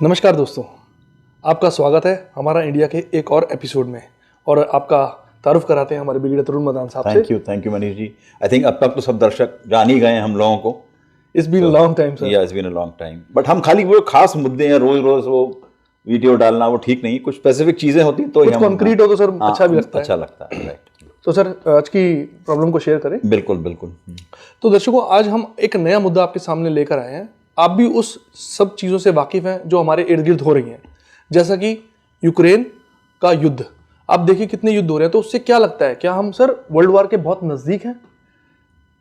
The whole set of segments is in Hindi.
नमस्कार दोस्तों, आपका स्वागत है हमारा इंडिया के एक और एपिसोड में। और आपका तारुफ कराते हैं हमारे ब्रिगेडियर तरुण मदान साहब से। Thank you Manish ji. I think अब तक तो सब दर्शक जान ही गए हैं हम लोगों को। It's been a long time sir. Yeah it's been a long time, but हम खाली वो खास मुद्दे हैं, रोज रोज वो वीडियो डालना वो ठीक नहीं। कुछ स्पेसिफिक चीजें होती तो कुछ कॉन्क्रीट हो तो सर अच्छा भी लगता है। अच्छा लगता है, राइट। तो सर आज की प्रॉब्लम को शेयर करें। बिल्कुल बिल्कुल। तो दर्शकों, आज हम एक नया मुद्दा आपके सामने लेकर आए हैं। आप भी उस सब चीज़ों से वाकिफ हैं जो हमारे इर्द गिर्द हो रही हैं, जैसा कि यूक्रेन का युद्ध। आप देखिए कितने युद्ध हो रहे हैं, तो उससे क्या लगता है, क्या हम सर वर्ल्ड वार के बहुत नज़दीक हैं?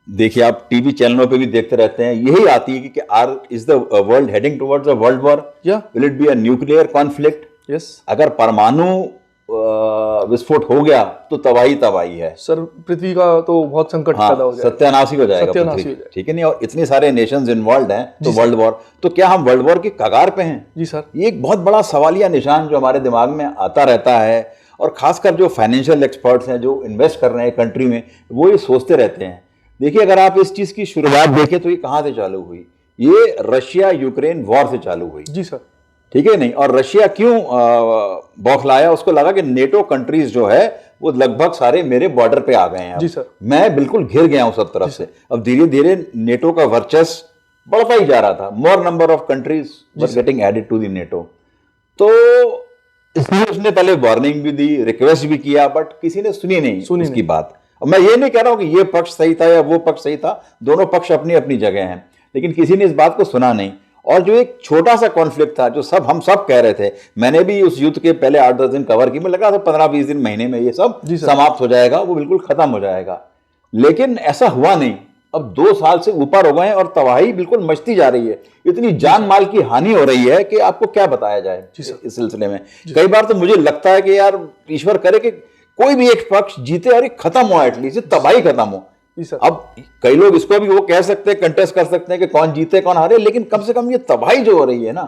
देखिए, आप टीवी चैनलों पे भी देखते रहते हैं, यही आती है कि are is the world heading towards a world war, या will it be a nuclear conflict. Yes अगर परमाणु विस्फोट हो गया तो तबाही है सर। पृथ्वी का तो बहुत संकट पैदा हो जाएगा, सत्यानाश हो जाएगा सत्यानाश पृथ्वी, हो जाएगा। ठीक है नहीं। और इतने सारे नेशंस इन्वॉल्व हैं तो वर्ल्ड वॉर, तो क्या हम वर्ल्ड वॉर की कगार पे हैं? जी सर। ये एक बहुत बड़ा सवालिया निशान जो हमारे दिमाग में आता रहता है। और खासकर जो फाइनेंशियल एक्सपर्ट्स हैं, जो इन्वेस्ट कर रहे हैं कंट्री में, वो ये सोचते रहते हैं। देखिए, अगर आप इस चीज की शुरुआत देखें तो ये कहाँ से चालू हुई? ये रशिया यूक्रेन वॉर से चालू हुई। जी सर। ठीक है नहीं। और रशिया क्यों बौखलाया? उसको लगा कि नेटो कंट्रीज जो है वो लगभग सारे मेरे बॉर्डर पे आ गए हैं। जी सर। मैं बिल्कुल घिर गया हूं सब तरफ से। अब धीरे धीरे नेटो का वर्चस्व बढ़ता ही जा रहा था। More number of countries were getting added to the NATO. तो इसलिए उसने पहले वार्निंग भी दी, रिक्वेस्ट भी किया, बट किसी ने सुनी नहीं उसकी बात। अब मैं ये नहीं कह रहा हूं कि ये पक्ष सही था या वो पक्ष सही था, दोनों पक्ष अपनी अपनी जगह हैं, लेकिन किसी ने इस बात को सुना नहीं। और जो एक छोटा सा कॉन्फ्लिक्ट था, जो हम सब कह रहे थे, मैंने भी उस युद्ध के पहले 8-10 दिन कवर की, मैं लगा था 15-20 दिन महीने में ये सब समाप्त हो जाएगा, वो बिल्कुल खत्म हो जाएगा। लेकिन ऐसा हुआ नहीं। अब 2 साल से ऊपर हो गए हैं और तबाही बिल्कुल मचती जा रही है। इतनी जान माल की हानि हो रही है कि आपको क्या बताया जाए इस सिलसिले में। कई बार तो मुझे लगता है कि यार ईश्वर करे कि कोई भी एक पक्ष जीते और ये खत्म हो, एटलीस्ट तबाही खत्म हो। अब कई लोग इसको भी वो कह सकते हैं, कंटेस्ट कर सकते हैं कि कौन जीते कौन हारे, लेकिन कम से कम ये तबाही जो हो रही है ना,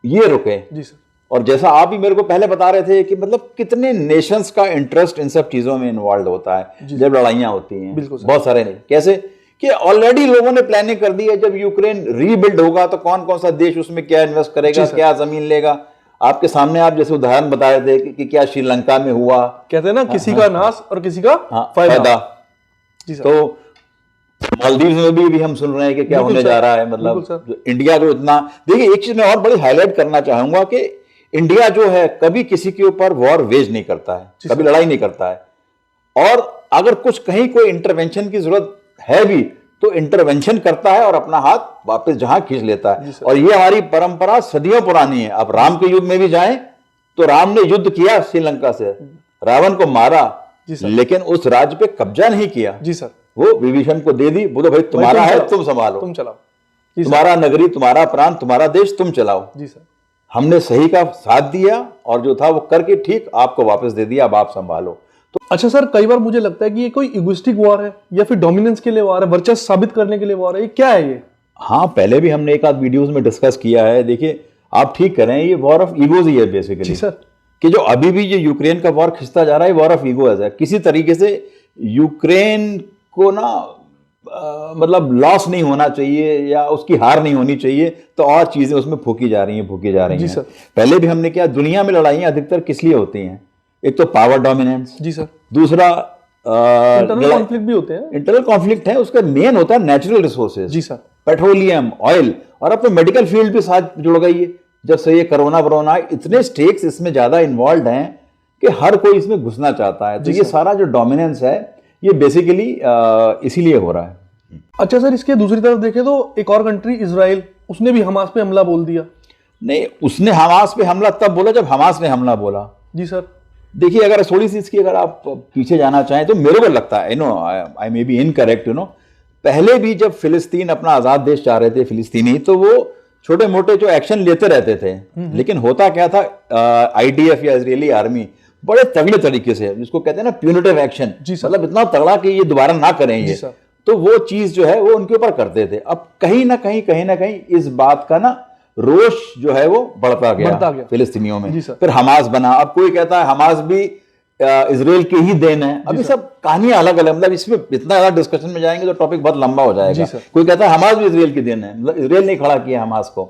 ये रुके। जी सर। और जैसा आप भी मेरे को पहले बता रहे थे कि मतलब कितने नेशंस का इंटरेस्ट इन सब चीजों में इन्वॉल्व होता है जब लड़ाइयां होती हैं। बहुत सारे नहीं, कैसे कि ऑलरेडी लोगों ने प्लानिंग कर दी है, जब यूक्रेन रीबिल्ड होगा तो कौन कौन सा देश उसमें क्या इन्वेस्ट करेगा, क्या जमीन लेगा। आपके सामने आप जैसे उदाहरण बता रहे थे कि क्या श्रीलंका में हुआ, कहते हैं ना किसी का नाश और किसी का फायदा। तो मालदीव में भी हम सुन रहे हैं कि क्या होने जा रहा है। मतलब इंडिया जो इतना, देखिए एक चीज मैं और बड़ी हाईलाइट करना चाहूंगा कि इंडिया जो है कभी किसी के ऊपर वॉर वेज नहीं करता है, कभी लड़ाई नहीं करता है। और अगर कुछ कहीं कोई इंटरवेंशन की जरूरत है भी तो इंटरवेंशन करता है और अपना हाथ वापस जहां खींच लेता है। और ये हमारी परंपरा सदियों पुरानी है। अब राम के युग में भी जाएं तो राम ने युद्ध किया श्रीलंका से, रावण को मारा, लेकिन उस राज्य पे कब्जा नहीं किया। जी सर। वो विभीषण को दे दी, बोलो भाई तुम्हारा है, तुम संभालो, तुम चलाओ, तुम्हारा नगरी, तुम्हारा प्रांत, तुम्हारा देश, तुम चलाओ। जी सर। हमने सही का साथ दिया और जो था वो करके ठीक आपको वापस दे दिया, अब आप संभालो। तो अच्छा सर, कई बार मुझे लगता है कि ये कोई इगोइस्टिक वॉर है या फिर डोमिनेंस के लिए वॉर है, वर्चस्व साबित करने के लिए वॉर है, ये क्या है ये? हाँ, पहले भी हमने एक आध वीडियोस में डिस्कस किया है। देखिए, आप ठीक कह रहे हैं, ये वॉर ऑफ ईगोज ही है बेसिकली। जी सर। कि जो अभी भी ये यूक्रेन का वॉर खिंचता जा रहा है, वॉर ऑफ ईगोज है। किसी तरीके से यूक्रेन को ना मतलब लॉस नहीं होना चाहिए या उसकी हार नहीं होनी चाहिए, तो और चीजें उसमें फूकी जा रही हैं। जी सर। पहले भी हमने क्या, दुनिया में लड़ाइयां अधिकतर किस लिए होती हैं? एक तो पावर डोमिनेंस। जी सर। दूसरा इंटरनल कॉन्फ्लिक्ट भी होते हैं। इंटरनल कॉन्फ्लिक्ट है, उसका मेन होता है नेचुरल रिसोर्सेज। जी सर। पेट्रोलियम, ऑयल, और अब तो मेडिकल फील्ड भी साथ जुड़ गई है। जब से ये कोरोना इतने स्टेक्स इसमें ज्यादा इन्वॉल्व हैं कि हर कोई इसमें घुसना चाहता है। तो ये सारा जो डोमिनेंस है ये बेसिकली इसीलिए हो रहा है। अच्छा सर, इसके दूसरी तरफ देखें तो एक और कंट्री इजराइल, उसने भी हमास पे हमला बोल दिया। नहीं, उसने हमास पे हमला तब बोला जब हमास ने हमला बोला। जी सर। देखिए, अगर थोड़ी सी इसकी अगर आप पीछे जाना चाहें तो मेरे को लगता है, आई मे बी इनकरेक्ट, पहले भी जब फिलिस्तीन अपना आजाद देश चाह रहे थे फिलिस्तीनी, तो वो छोटे मोटे जो एक्शन लेते रहते थे। लेकिन होता क्या था, आईडीएफ या इजरायली आर्मी बड़े तगड़े तरीके से, जिसको कहते हैं ना प्यूनिटिव एक्शन, मतलब इतना तगड़ा कि ये दोबारा ना करें ये, तो वो चीज जो है वो उनके ऊपर करते थे। अब कहीं ना कहीं इस बात का ना रोष जो है वो बढ़ता गया फिलिस्तीनियों में। फिर हमास बना। अब कोई कहता है हमास भी इजराइल की ही देन है। अभी सब कहानियां अलग अलग, मतलब इसमें इतना ज्यादा डिस्कशन में जाएंगे तो टॉपिक बहुत लंबा हो जाएगा। कोई कहता है हमास भी इजराइल की देन है, मतलब इजराइल ने खड़ा किया हमास को।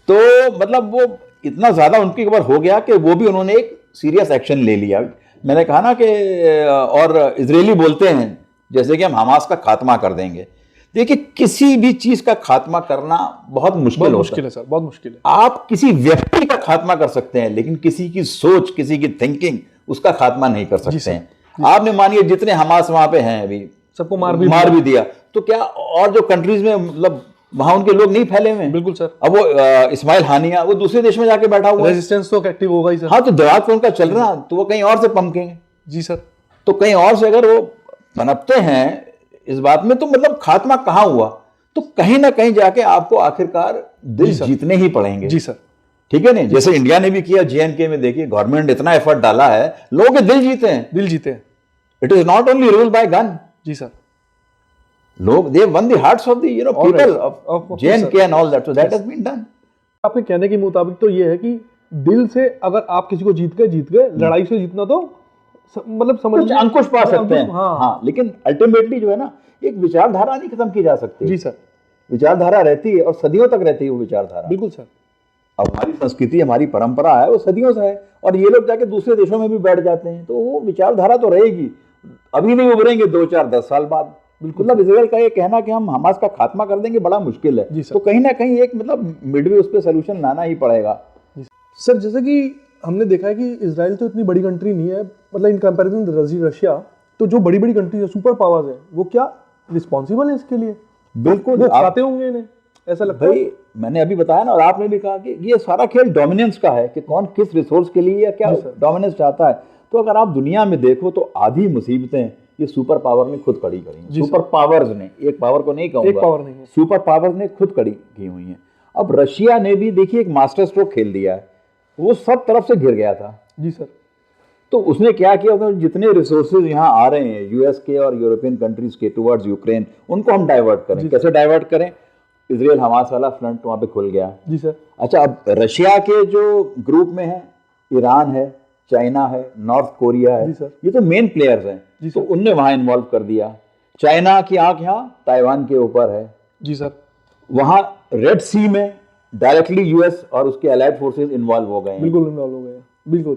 तो मतलब वो इतना ज्यादा उनके ऊपर हो गया कि वो भी उन्होंने एक सीरियस एक्शन ले लिया। मैंने कहा ना कि और इजरायली बोलते हैं जैसे कि हम हमास का खात्मा कर देंगे। देखिए किसी भी चीज का खात्मा करना बहुत मुश्किल होता है सर, बहुत मुश्किल है। आप किसी व्यक्ति का खात्मा कर सकते हैं लेकिन किसी की सोच, किसी की थिंकिंग, उसका खात्मा नहीं कर सकते हैं। आपने मानिए जितने हमास वहां पे हैं अभी सबको मार भी दिया तो क्या और जो कंट्रीज में मतलब वहां उनके लोग नहीं फैले हुए हैं? बिल्कुल सर। अब वो इस्माइल हानिया वो दूसरे देश में जाके बैठा हुआ है, रेजिस्टेंस तो एक्टिव होगा ही सर। हाँ, तो दिमाग तो उनका चल रहा, तो वो कहीं और से पमकेंगे। जी सर। तो कहीं और से अगर वो पनपते हैं इस बात में तो मतलब खात्मा कहां हुआ? तो कहीं ना कहीं जाके आपको आखिरकार दिल जीतने ही पड़ेंगे। जी सर। ठीक है नहीं, जैसे इंडिया ने भी किया JNK में, देखिए गवर्नमेंट इतना एफर्ट डाला है, लोगों के दिल जीते हैं, दिल जीते हैं। It is not only rule by gun. जी सर। लोग they won the hearts of the people of JNK and all that, so that has been done. आपके कहने के मुताबिक तो ये है कि दिल से अगर आप किसी को जीत गए, लड़ाई से जीतना तो मतलब समझ कुछ अंकुश पा सकते हैं। हाँ, लेकिन अल्टीमेटली जो है ना, एक विचारधारा नहीं खत्म की जा सकती। जी सर। विचारधारा रहती है और सदियों तक रहती है वो विचारधारा। बिल्कुल सर। अब हमारी संस्कृति, हमारी परंपरा है, वो सदियों से है, और ये लोग जाके दूसरे देशों में भी बैठ जाते हैं, तो वो विचारधारा तो रहेगी। अभी नहीं उभरेंगे 2, 4, 10 साल बाद। बिल्कुल। मतलब इजराइल का ये कहना कि हम हमास का खात्मा कर देंगे बड़ा मुश्किल है। तो कहीं ना कहीं एक मतलब मिडवे उस पर सोल्यूशन लाना ही पड़ेगा। सर जैसे कि हमने देखा है कि इजराइल तो इतनी बड़ी कंट्री नहीं है, मतलब इन कंपैरिजन रशिया, तो जो बड़ी बड़ी कंट्री है, सुपर पावर्स है, वो क्या रिस्पॉन्सिबल है इसके लिए? बिल्कुल, वो खाते होंगे इन्हें, ऐसा लगता है। मैंने अभी बताया ना, और आपने भी कहा कि ये सारा खेल डोमिनेंस का है कि कौन किस रिसोर्स के लिए या क्या डोमिनेंस चाहता है। तो अगर आप दुनिया में देखो तो आधी मुसीबतें ये सुपर पावर ने खुद खड़ी करी। सुपर पावर्स ने, एक पावर को नहीं कहूंगा, एक पावर नहीं है, सुपर पावर्स ने खुद खड़ी की हुई है। अब रशिया ने भी देखिए एक मास्टर स्ट्रोक खेल दिया है, वो सब तरफ से घिर गया था। जी सर। तो उसने क्या किया, जितने रिसोर्सेज यहाँ आ रहे हैं यूएस के और यूरोपियन कंट्रीज के टुवर्ड्स यूक्रेन, उनको हम डाइवर्ट करें। कैसे डाइवर्ट करें? इजराइल हमास वाला फ्रंट वहां पे खुल गया। जी सर। अच्छा, अब रशिया के जो ग्रुप में है, ईरान है, चाइना है, नॉर्थ कोरिया है, ये तो मेन प्लेयर्स हैं, तो उनने वहां इन्वॉल्व कर दिया। चाइना की आंख यहाँ ताइवान के ऊपर है। जी सर। वहां रेड सी में डायरेक्टली यूएस और उसके अलाइड फोर्सेस इन्वॉल्व हो गए हैं। बिल्कुल इन्वॉल्व हो गए हैं, बिल्कुल।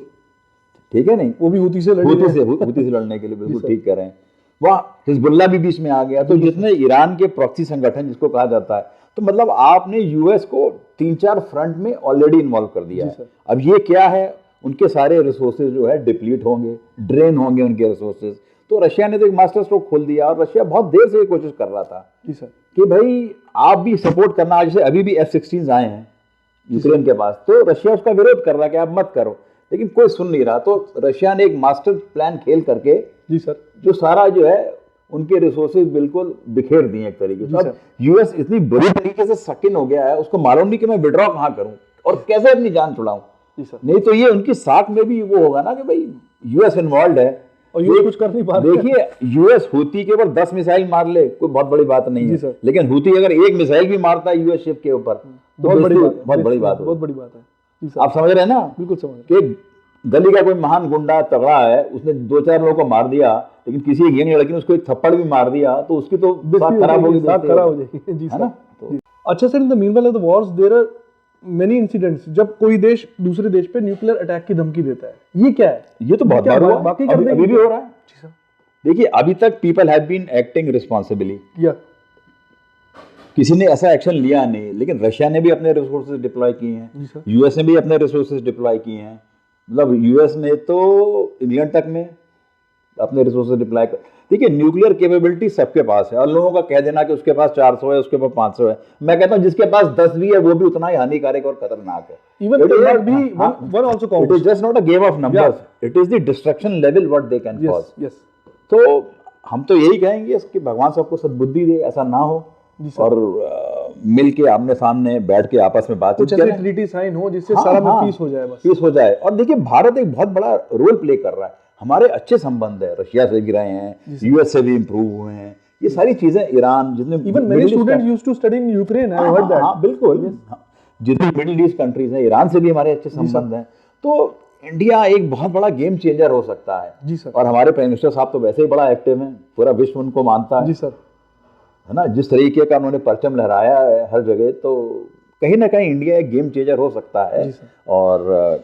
ठीक है नहीं, वो भी हूती से लड़ने के लिए बिल्कुल ठीक कर रहे हैं। वहां हिजबुल्लाह भी बीच में आ गया। तो जितने ईरान के प्रॉक्सी संगठन जिसको कहा जाता है, तो मतलब आपने यूएस को 3-4 फ्रंट में ऑलरेडी इन्वॉल्व कर दिया है। अब ये क्या है, उनके सारे रिसोर्सेज जो है डिप्लीट होंगे, ड्रेन होंगे उनके रिसोर्सेज। तो रशिया ने तो एक मास्टर स्ट्रोक खोल दिया, और रशिया बहुत देर से ये कोशिश कर रहा था कि भाई आप भी सपोर्ट करना। जैसे अभी भी F-16 आए हैं यूक्रेन के पास, तो रशिया उसका विरोध कर रहा है कि आप मत करो, लेकिन कोई सुन नहीं रहा। तो रशिया ने एक मास्टर प्लान खेल करके, जी सर, जो सारा जो है उनके रिसोर्सेज बिल्कुल बिखेर दिए एक तरीके से। अब यूएस इतनी बुरी तरीके से सकिन हो गया है, उसको मालूम नहीं कि मैं विड्रॉ कहाँ करूं और कैसे अपनी जान छुड़ाऊं। नहीं तो ये उनकी साख में भी वो होगा ना कि भाई यूएस इन्वॉल्व है और ये कुछ कर नहीं पा रहा। देखिए यूएस हूती के ऊपर 10 मिसाइल मार ले, कोई बहुत बड़ी बात नहीं है, लेकिन हूती अगर एक मिसाइल भी मारता है यूएस शिप के ऊपर तो बहुत बड़ी बात है। आप समझ रहे हैं ना? बिल्कुल समझ रहे। गली का कोई महान गुंडा तगड़ा है, उसने 2-4 लोगों को मार दिया, लेकिन किसी एक यंग लड़की ने उसको एक थप्पड़ भी मार दिया, तो उसकी तो बात खराब होगी, बात खराब हो जाएगी। जी है ना? अच्छा sir, in the meanwhile of the wars there are many incidents जब कोई देश दूसरे देश पे न्यूक्लियर अटैक की धमकी देता है। ये क्या है? ये तो बहुत बार हुआ, बाकी अभी भी हो रहा है। देखिए अभी तक people have been acting responsibly, किसी ने ऐसा एक्शन लिया नहीं, लेकिन रशिया ने भी अपने रिसोर्सेज डिप्लॉय किए हैं, यूएस ने भी अपने रिसोर्सेज डिप्लॉय किए हैं। मतलब यूएस ने तो इंग्लैंड तक में अपने रिसोर्सेज डिप्लॉय कर। देखिए न्यूक्लियर कैपेबिलिटी सबके पास है, और लोगों का कह देना कि उसके पास 400 है, उसके पास 500 है, मैं कहता हूं जिसके पास 10 भी है वो भी उतना ही हानिकारक और खतरनाक है। Even it is just not a game of numbers, it is the destruction level what they can cause. तो हम तो यही कहेंगे कि भगवान सबको सद्बुद्धि दे, ऐसा ना हो, और मिल के आमने सामने बैठ के आपस में बातचीत करें, ट्रीटी साइन हो जिससे सारा में पीस हो जाए, बस पीस हो जाए। और देखिए भारत एक बहुत बड़ा रोल प्ले कर रहा है, हमारे अच्छे संबंध है, रशिया से भी रहे हैं, यूएस से भी इंप्रूव हुए हैं, ये सारी चीजें ईरान जितने even many students used to study in Ukraine, I heard that. हां बिल्कुल, जितनी मिडिल ईस्ट कंट्रीज हैं, ईरान से भी हमारे अच्छे संबंध हैं। तो इंडिया एक बहुत बड़ा गेम चेंजर हो सकता है। जी सर। और हमारे प्राइम मिनिस्टर साहब तो वैसे ही बड़ा एक्टिव हैं, पूरा विश्व उनको मानता है। जी सर। है ना, जिस तरीके का उन्होंने परचम लहराया है हर जगह, तो कहीं ना कहीं इंडिया एक गेम चेंजर हो सकता है जी सर। और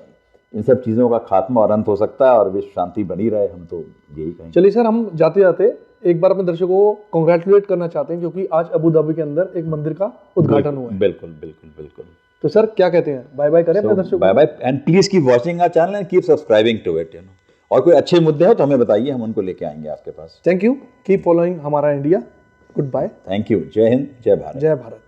इन सब चीज़ों का खात्मा और अंत हो सकता है और विश्व शांति बनी रहे, हम तो यही कहेंगे। चलिए सर, हम जाते जाते एक बार अपने दर्शकों को कॉन्ग्रेचुलेट करना चाहते हैं क्योंकि आज अबू धाबी के अंदर एक मंदिर का उद्घाटन हुआ है। बिल्कुल बिल्कुल बिल्कुल। तो सर क्या कहते हैं, बाय बाय करें अपने दर्शकों bye bye and please keep watching our channel and keep subscribing to it, और कोई अच्छे मुद्दे हो तो हमें बताइए, हम उनको लेके आएंगे आपके पास। थैंक यू, कीप फॉलोइंग हमारा India. Good bye. Thank you. जय हिंद, जय भारत। जय भारत।